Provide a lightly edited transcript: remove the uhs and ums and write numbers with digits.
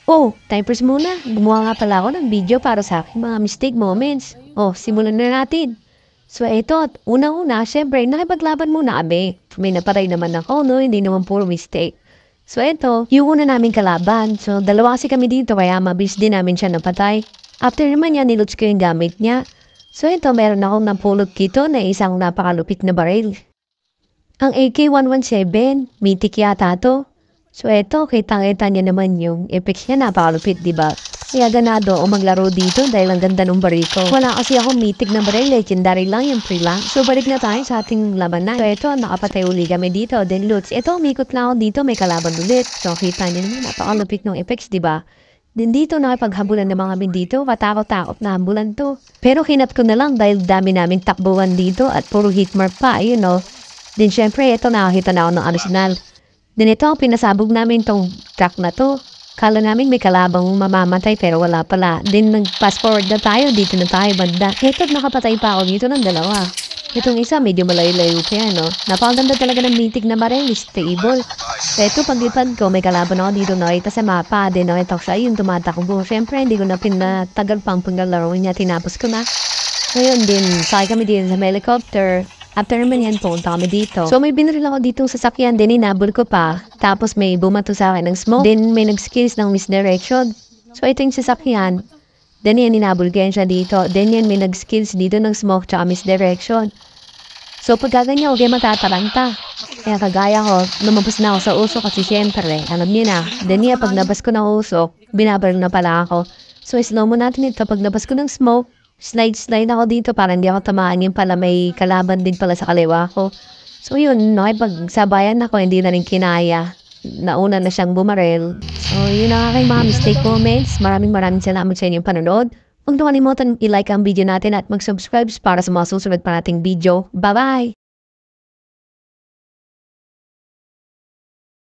Oh, typers muna. Gumawa nga pala ako ng video para sa aking mga mistake moments. Oh, simulan na natin. So, eto, unang-una, syempre, nakipaglaban muna kami. May naparay naman ako, no? Hindi naman puro mistake. So, eto, yung una namin kalaban. So, dalawa kasi kami dito, kaya mabilis din namin siya napatay. After naman niya, niluts ko yung gamit niya. So, eto, meron akong napulot kito na isang napakalupit na baril. Ang AK-117, mythic yata to. So eto, kitang-kita niya naman yung effects niya, napakalupit, diba? Kaya ganado o maglaro dito dahil ang ganda ng baril ko. Wala kasi akong mythic na baril, legendary lang yung free lang. So balik na tayo sa ating labanan. So eto, nakapatay uli kami dito, then loots. Eto, umikot lang ako dito, may kalaban ulit. So kita niyo naman, napakalupit ng effects, diba? Din dito, nakipaghabulan naman kami dito, katakot-takot na hambulan to. Pero kinat ko na lang dahil dami namin takbuhan dito at puro hitmark pa, you know. Din syempre, eto, nakakita na ako ng arsenal. Din ito, pinasabog namin tong truck na to. Kala namin may kalabang mamamatay pero wala pala. Din nag-fast forward na tayo, dito na tayo banda. Ito, nakapatay pa ako dito ng dalawa. Itong isa, medyo malayo-layo pa yan, no? Napakaganda talaga ng mythic na baril, stable. Ito, paglipad ko, may kalaban ako dito, no? Ito sa mapa, din, no? Ito siya, yung tumatakbo. Siyempre, hindi ko na pinatagal pang paglalaro niya, tinapos ko na. Ngayon din, sakay kami din sa helicopter. After naman yan, punta kami dito. So, may binaril ako ditong sasakyan, then inabol ko pa. Tapos may bumato sa akin ng smoke. Then may nag-skills ng misdirection. So, ito yung sasakyan. Then yan, inabol ko yan siya dito. Then yan, may nag-skills dito ng smoke tsaka misdirection. So, pag gaganyan, huwag kayo matataranta. Kaya kagaya ko, lumabas na ako sa usok kasi syempre, alam niyo na. Then yan, pag nabas ko ng usok, binabaril na pala ako. So, slow mo natin ito. Pag nabas ko ng smoke, slide ako dito para hindi ako tamaan. Yung pala may kalaban din pala sa kaliwa ko. So yun, nakipagsabayan ako, hindi na rin kinaya. Nauna na siyang bumaril. So yun ang aking mga mistake moments. Maraming salamat sa inyong panonood. Huwag niyo kalimutan i-like ang video natin at mag-subscribe para sa mga susunod pa nating video. Bye-bye!